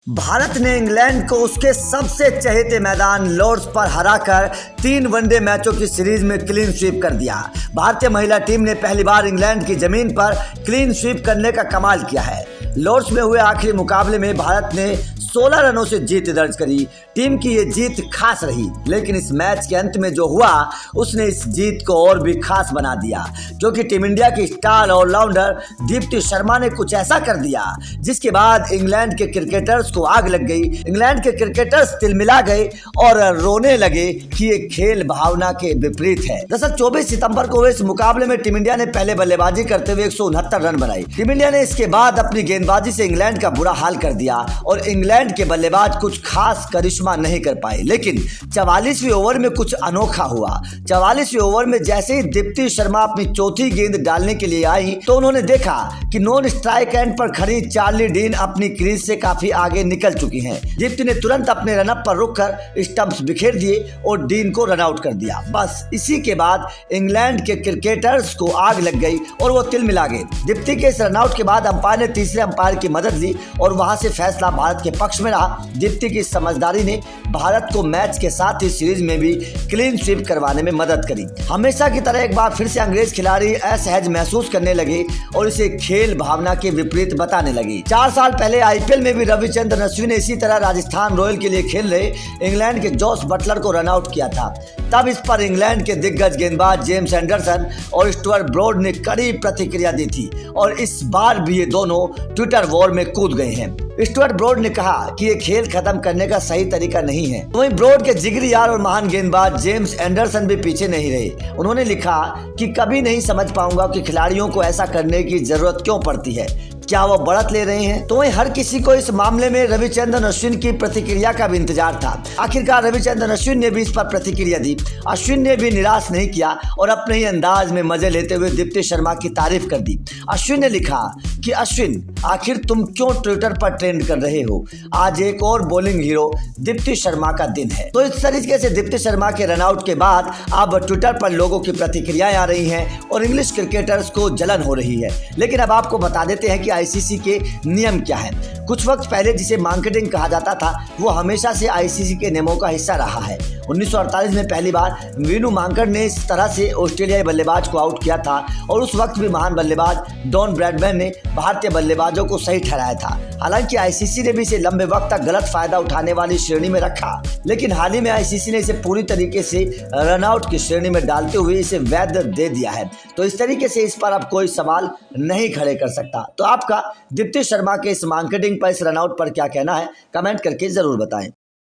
भारत ने इंग्लैंड को उसके सबसे चहेते मैदान लॉर्ड्स पर हराकर 3 वनडे मैचों की सीरीज में क्लीन स्वीप कर दिया। भारतीय महिला टीम ने पहली बार इंग्लैंड की जमीन पर क्लीन स्वीप करने का कमाल किया है। लॉर्ड्स में हुए आखिरी मुकाबले में भारत ने 16 रनों से जीत दर्ज करी। टीम की ये जीत खास रही, लेकिन इस मैच के अंत में जो हुआ उसने इस जीत को और भी खास बना दिया, क्योंकि टीम इंडिया की स्टार ऑलराउंडर दीप्ति शर्मा ने कुछ ऐसा कर दिया जिसके बाद इंग्लैंड के क्रिकेटर्स को आग लग गई। इंग्लैंड के क्रिकेटर्स तिलमिला गए और रोने लगे कि ये खेल भावना के विपरीत है। दरअसल 24 सितंबर को हुए इस मुकाबले में टीम इंडिया ने पहले बल्लेबाजी करते हुए 169 रन बनाए। टीम इंडिया ने इसके बाद अपनी गेंदबाजी से इंग्लैंड का बुरा हाल कर दिया और इंग्लैंड के बल्लेबाज कुछ खास करिश्मा नहीं कर पाए। लेकिन 44वें ओवर में कुछ अनोखा हुआ। 44वें ओवर में जैसे ही दीप्ति शर्मा अपनी चौथी गेंद डालने के लिए आई तो उन्होंने देखा कि नॉन स्ट्राइक एंड पर खड़ी चार्ली डीन अपनी क्रीज से काफी आगे निकल चुकी हैं। दीप्ति ने तुरंत अपने रनअप पर रुककर स्टंप्स बिखेर दिए और डीन को रन आउट कर दिया। बस इसी के बाद इंग्लैंड के क्रिकेटर्स को आग लग गई और वो तिलमिला गए। दीप्ति के इस रनआउट के बाद अंपायर ने तीसरे अंपायर की मदद ली और वहां से फैसला भारत के पक्ष में रहा। दीप्ति की समझदारी ने भारत को मैच के साथ ही सीरीज में भी क्लीन स्वीप करवाने में मदद करी। हमेशा की तरह एक बार फिर से अंग्रेज खिलाड़ी असहज महसूस करने लगे और इसे खेल भावना के विपरीत बताने लगे। 4 साल पहले आईपीएल में भी रविचंद्रन अश्विन ने इसी तरह राजस्थान रॉयल के लिए खेल रहे इंग्लैंड के जॉस बटलर को रन आउट किया था। तब इस पर इंग्लैंड के दिग्गज गेंदबाज जेम्स एंडरसन और स्टुअर्ट ब्रॉड ने कड़ी प्रतिक्रिया दी थी और इस बार भी ये दोनों ट्विटर वॉर में कूद गए हैं। स्टुअर्ट ब्रॉड ने कहा कि ये खेल खत्म करने का सही तरीका नहीं है। वहीं ब्रॉड के जिगरी यार और महान गेंदबाज जेम्स एंडरसन भी पीछे नहीं रहे। उन्होंने लिखा कि कभी नहीं समझ पाऊंगा कि खिलाड़ियों को ऐसा करने की जरूरत क्यों पड़ती है, क्या वो बढ़त ले रहे हैं। तो वहीं हर किसी को इस मामले में रविचंद्रन अश्विन की प्रतिक्रिया का भी इंतजार था। आखिरकार रविचंद्रन अश्विन ने भी इस पर प्रतिक्रिया दी। अश्विन ने भी निराश नहीं किया और अपने ही अंदाज में मजे लेते हुए दीप्ति शर्मा की तारीफ कर दी। अश्विन ने लिखा कि अश्विन, आखिर तुम क्यों ट्विटर पर ट्रेंड कर रहे हो, आज एक और बॉलिंग हीरो दीप्ति शर्मा का दिन है। तो इस तरीके से दीप्ति शर्मा के रनआउट के बाद अब ट्विटर पर लोगों की प्रतिक्रियाएं आ रही हैं और इंग्लिश क्रिकेटर्स को जलन हो रही है। लेकिन अब आपको बता देते हैं कि आईसीसी के नियम क्या है। कुछ वक्त पहले जिसे मार्केटिंग कहा जाता था वो हमेशा से आईसीसी के नियमों का हिस्सा रहा है। 1948 में पहली बार वीनू मांकड़ ने इस तरह से ऑस्ट्रेलियाई बल्लेबाज को आउट किया था और उस वक्त भी महान बल्लेबाज डॉन ब्रैडमैन ने भारतीय बल्लेबाजों को सही ठहराया था। हालांकि आईसीसी ने भी इसे लंबे वक्त तक गलत फायदा उठाने वाली श्रेणी में रखा, लेकिन हाल ही में आईसीसी ने इसे पूरी तरीके से रनआउट की श्रेणी में डालते हुए इसे वैध दे दिया है। तो इस तरीके से इस पर अब कोई सवाल नहीं खड़े कर सकता। तो आपका दीप्ति शर्मा के इस मार्केटिंग पर, इस रनआउट पर क्या कहना है, कमेंट करके जरूर बताएं।